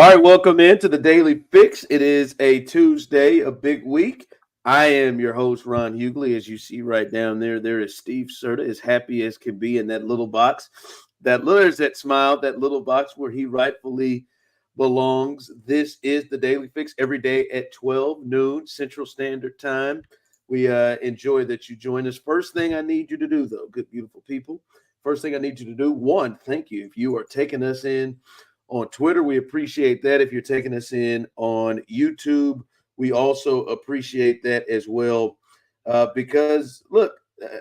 All right, welcome into the Daily Fix. It is a Tuesday, a big week. I am your host, Ron Hughley. As you see right down there, there is Steve Serta, as happy as can be in that little box. There's that smile, that little box where he rightfully belongs. This is the Daily Fix every day at 12 noon Central Standard Time. We enjoy that you join us. First thing I need you to do, though, good, beautiful people. First thing I need you to do, one, thank you. If you are taking us in on Twitter, we appreciate that. If you're taking us in on YouTube, we also appreciate that as well. Because look,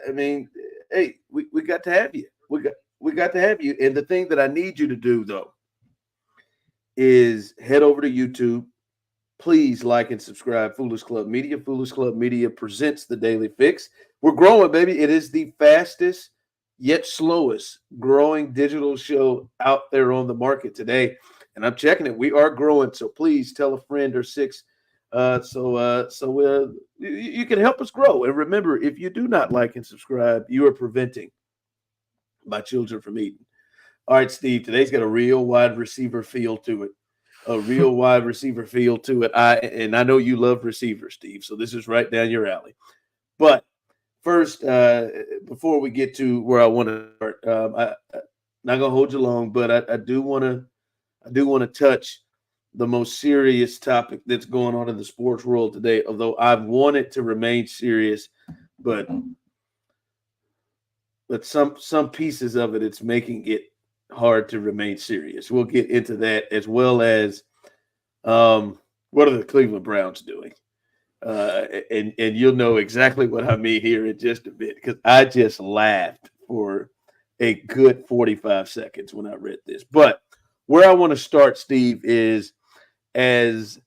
I mean, hey, we got to have you. We got to have you. And the thing that I need you to do though is head over to YouTube. Please like and subscribe. Foolish Club Media. Foolish Club Media presents the Daily Fix. We're growing, baby. It is the fastest yet slowest growing digital show out there on the market today. And I'm checking it. We are growing. So please tell a friend or six so you can help us grow. And remember, if you do not like and subscribe, you are preventing my children from eating. All right, Steve, today's got a real wide receiver feel to it. A real wide receiver feel to it. I know you love receivers, Steve, so this is right down your alley. But first, before we get to where I want to start, I'm not gonna hold you long, but I do want to touch the most serious topic that's going on in the sports world today. Although I want it to remain serious, but some pieces of it's making it hard to remain serious. We'll get into that, as well as what are the Cleveland Browns doing? And you'll know exactly what I mean here in just a bit, because I just laughed for a good 45 seconds when I read this. But where I want to start, Steve, is as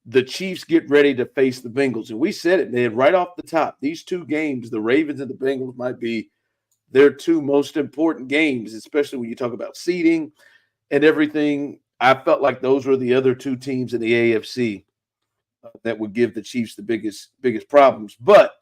the Chiefs get ready to face the Bengals. And we said it, man, right off the top, these two games, the Ravens and the Bengals, might be their two most important games, especially when you talk about seeding and everything. I felt like those were the other two teams in the AFC that would give the Chiefs the biggest problems. But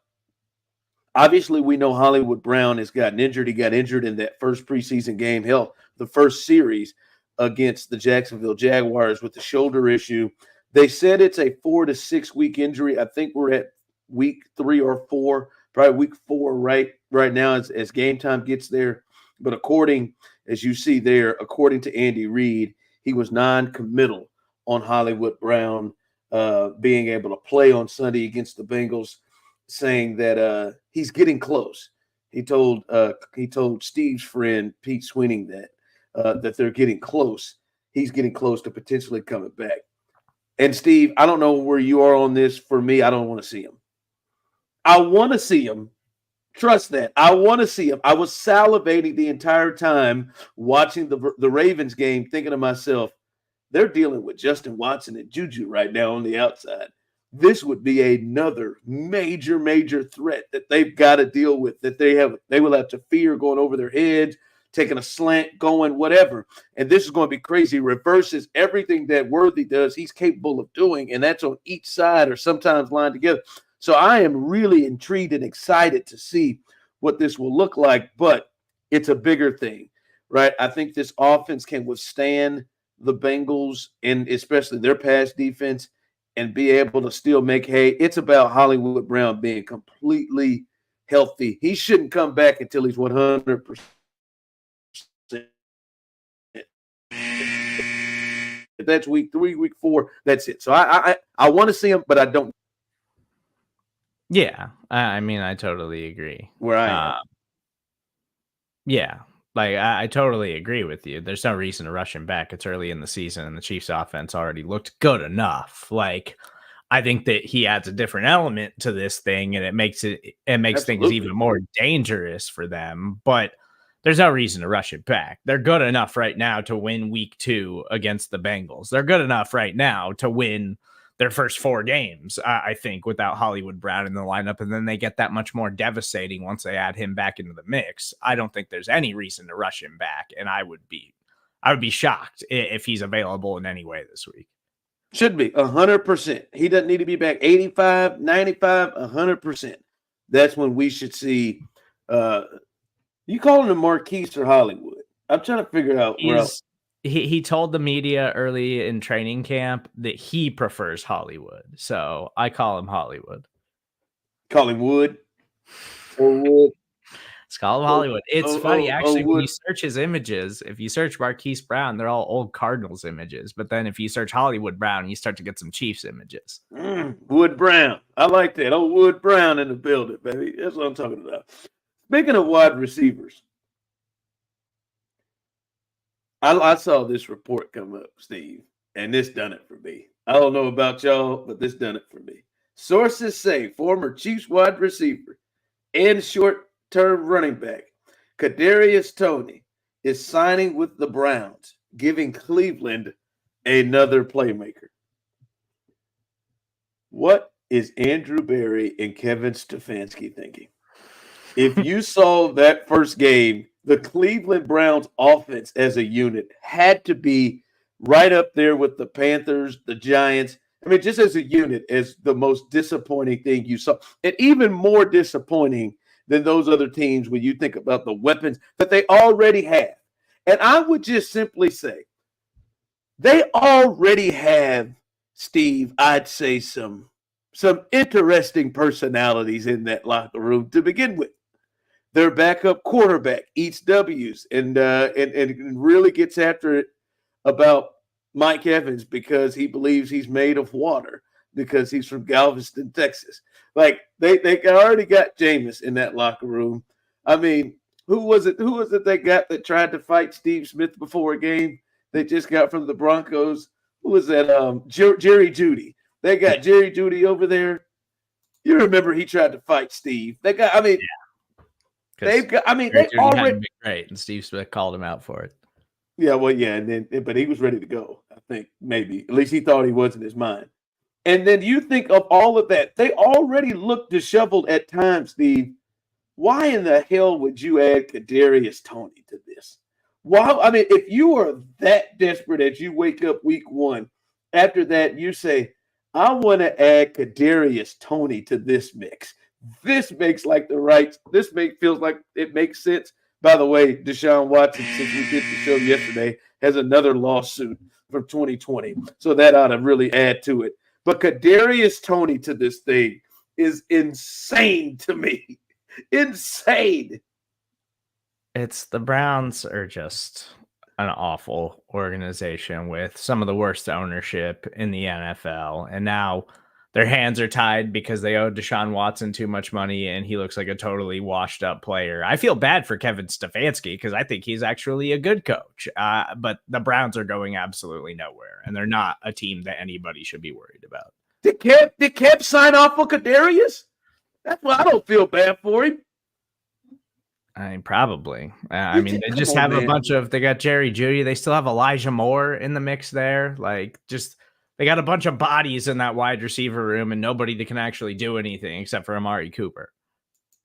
obviously we know Hollywood Brown has gotten injured. He got injured in that first preseason game, hell, the first series against the Jacksonville Jaguars with the shoulder issue. They said it's a 4 to 6 week injury. I think we're at week 3 or 4, probably week 4 right now as game time gets there. But according to Andy Reid, he was non-committal on Hollywood Brown being able to play on Sunday against the Bengals, saying that he's getting close. He told Steve's friend Pete Sweeney that they're getting close. He's getting close to potentially coming back. And Steve, I don't know where you are on this. For me, I don't want to see him. I want to see him. Trust that. I want to see him. I was salivating the entire time watching the Ravens game, thinking to myself, they're dealing with Justin Watson and Juju right now on the outside. This would be another major threat that they've got to deal with, that they will have to fear going over their heads, taking a slant, going whatever. And this is going to be crazy. Reverses everything that Worthy does, he's capable of doing, and that's on each side or sometimes lined together. So I am really intrigued and excited to see what this will look like, but it's a bigger thing, right? I think this offense can withstand the Bengals and especially their pass defense and be able to still make hay. It's about Hollywood Brown being completely healthy. He shouldn't come back until he's 100%. If that's week 3, week 4, that's it. So I want to see him, but I don't. Yeah, I mean, I totally agree. Where I am. Yeah, like I totally agree with you. There's no reason to rush him back. It's early in the season, and the Chiefs' offense already looked good enough. Like, I think that he adds a different element to this thing, and it makes things even more dangerous for them. But there's no reason to rush it back. They're good enough right now to win week 2 against the Bengals. They're good enough right now to win their first 4 games, I think, without Hollywood Brown in the lineup. And then they get that much more devastating once they add him back into the mix. I don't think there's any reason to rush him back. And I would be shocked if he's available in any way this week. Should be 100%. He doesn't need to be back 85, 95, 100%. That's when we should see. You calling him Marquise or Hollywood? I'm trying to figure out. he told the media early in training camp that he prefers Hollywood. So I call him Hollywood. Call him Wood or Wood. Let's call him Hollywood. It's funny, actually, when Wood. you search his images, if you search Marquise Brown, they're all old Cardinals images. But then if you search Hollywood Brown, you start to get some Chiefs images. Wood Brown. I like that. Oh, Wood Brown in the building, baby. That's what I'm talking about. Speaking of wide receivers, I saw this report come up, Steve, and this done it for me. I don't know about y'all, but this done it for me. Sources say former Chiefs wide receiver and short-term running back Kadarius Toney is signing with the Browns, giving Cleveland another playmaker. What is Andrew Berry and Kevin Stefanski thinking? If you saw that first game, the Cleveland Browns offense as a unit had to be right up there with the Panthers, the Giants. I mean, just as a unit, as the most disappointing thing you saw. And even more disappointing than those other teams when you think about the weapons that they already have. And I would just simply say, they already have, Steve, I'd say some interesting personalities in that locker room to begin with. Their backup quarterback eats W's and really gets after it about Mike Evans because he believes he's made of water because he's from Galveston, Texas. Like they already got Jameis in that locker room. I mean, who was it they got that tried to fight Steve Smith before a game? They just got from the Broncos. Who was that? Jerry Jeudy. They got Jerry Jeudy over there. You remember he tried to fight Steve. They got. I mean. Yeah. They've got. I mean, they already been great, and Steve Smith called him out for it. Yeah, well, yeah, but he was ready to go. I think maybe at least he thought he was in his mind. And then you think of all of that. They already look disheveled at times, Steve. Why in the hell would you add Kadarius Toney to this? Why? I mean, if you are that desperate as you wake up week one, after that you say, I want to add Kadarius Toney to this mix. This makes like the right. Feels like it makes sense. By the way, Deshaun Watson, since we did the show yesterday, has another lawsuit from 2020, so that ought to really add to it. But Kadarius Toney to this thing is insane to me. Insane. It's the Browns are just an awful organization with some of the worst ownership in the NFL, and now their hands are tied because they owe Deshaun Watson too much money and he looks like a totally washed up player. I feel bad for Kevin Stefanski because I think he's actually a good coach. But the Browns are going absolutely nowhere and they're not a team that anybody should be worried about. Did Kev sign off for Kadarius? That's why I don't feel bad for him. I mean, probably. I mean, they just have a bunch of, they got Jerry Jeudy. They still have Elijah Moore in the mix there. Like, just, they got a bunch of bodies in that wide receiver room and nobody that can actually do anything except for Amari Cooper.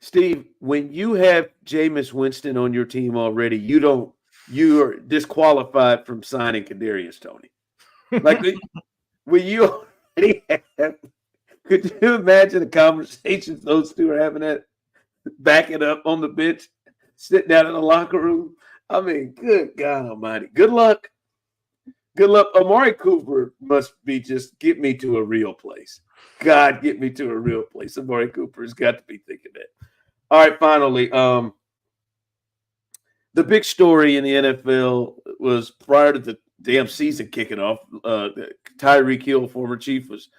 Steve, when you have Jameis Winston on your team already, you are disqualified from signing Kadarius Toney. Like, when you already have, could you imagine the conversations those two are having that, backing up on the bench, sitting down in the locker room? I mean, good God Almighty. Good luck. Good luck. Amari Cooper must be just get me to a real place. God, get me to a real place. Amari Cooper has got to be thinking that. All right, finally, the big story in the NFL was prior to the damn season kicking off, Tyreek Hill, former Chief, was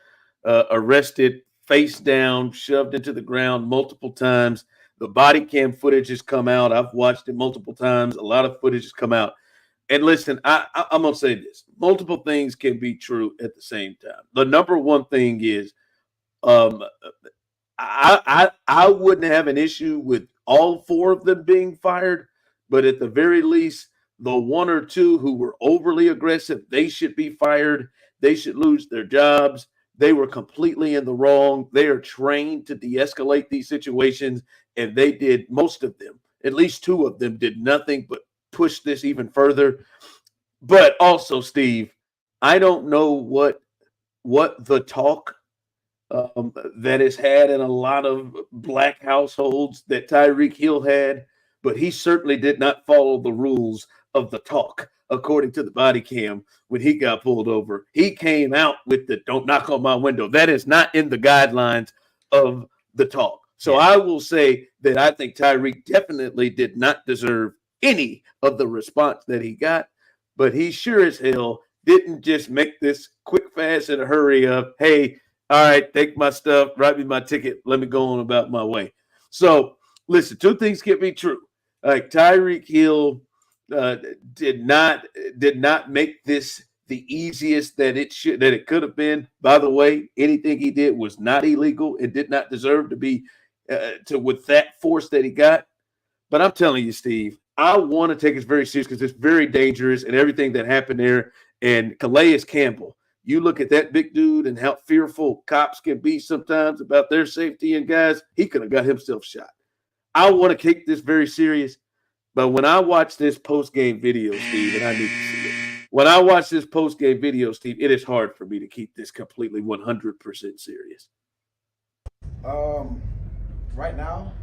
arrested, face down, shoved into the ground multiple times. The body cam footage has come out. I've watched it multiple times. A lot of footage has come out. And listen, I'm going to say this. Multiple things can be true at the same time. The number one thing is I wouldn't have an issue with all four of them being fired, but at the very least, the one or two who were overly aggressive, they should be fired. They should lose their jobs. They were completely in the wrong. They are trained to de-escalate these situations, and they did, most of them, at least two of them, did nothing but push this even further. But also, Steve, I don't know what the talk that is had in a lot of black households that Tyreek Hill had, but he certainly did not follow the rules of the talk, according to the body cam when he got pulled over. He came out with the "don't knock on my window." That is not in the guidelines of the talk. So I will say that I think Tyreek definitely did not deserve any of the response that he got, but he sure as hell didn't just make this quick, fast, and a hurry of, hey, all right, take my stuff, write me my ticket, let me go on about my way. So listen, two things can be true. Like Tyreek Hill did not make this the easiest that it could have been. By the way, anything he did was not illegal and did not deserve to be with that force that he got. But I'm telling you, Steve, I want to take it very serious because it's very dangerous and everything that happened there. And Calais Campbell, you look at that big dude and how fearful cops can be sometimes about their safety. And guys, he could have got himself shot. I want to take this very serious. But when I watch this post-game video, Steve, and I need to see it. When I watch this post-game video, Steve, it is hard for me to keep this completely 100% serious. Right now,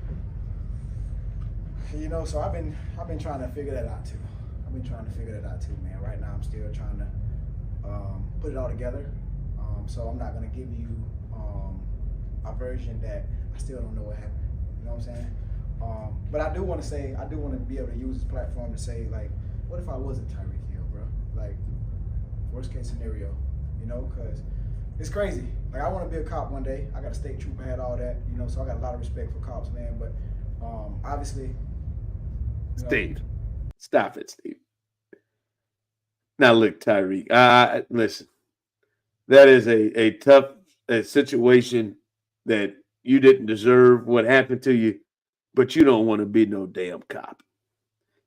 so I've been trying to figure that out too. Man. Right now, I'm still trying to put it all together. So I'm not gonna give you a version that I still don't know what happened. You know what I'm saying? But I do want to be able to use this platform to say, like, what if I wasn't Tyreek Hill, bro? Like, worst case scenario, because it's crazy. Like, I want to be a cop one day. I got a state trooper, had all that, so I got a lot of respect for cops, man. But obviously, Steve, stop it, Steve. Now, look, Tyreek, listen, that is a tough situation that you didn't deserve what happened to you, but you don't want to be no damn cop.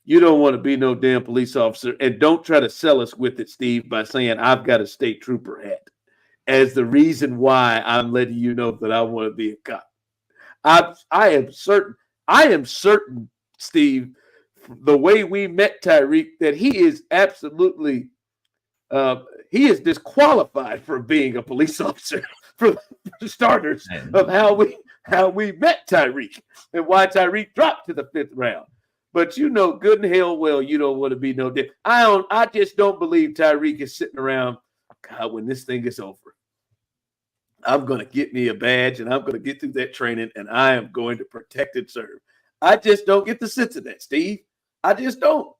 You don't want to be no damn police officer. And don't try to sell us with it, Steve, by saying I've got a state trooper hat as the reason why I'm letting you know that I want to be a cop. I am certain, Steve, the way we met Tyreek, that he is absolutely he is disqualified for being a police officer for starters of how we met Tyreek and why Tyreek dropped to the 5th round. But good and hell well, you don't want to be no dick. I just don't believe Tyreek is sitting around, God, when this thing is over, I'm going to get me a badge and I'm going to get through that training and I am going to protect and serve. I just don't get the sense of that, Steve. I just don't.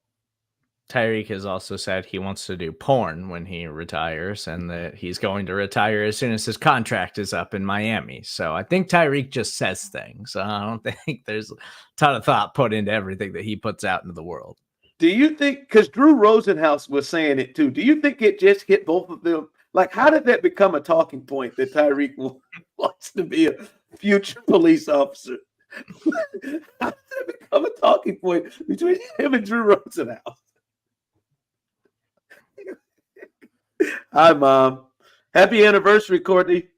Tyreek has also said he wants to do porn when he retires and that he's going to retire as soon as his contract is up in Miami. So I think Tyreek just says things. I don't think there's a ton of thought put into everything that he puts out into the world. Do you think, because Drew Rosenhaus was saying it too, do you think it just hit both of them? Like, how did that become a talking point that Tyreek wants to be a future police officer? How did it become a talking point between him and Drew Rosenhaus? Hi, Mom. Happy anniversary, Courtney.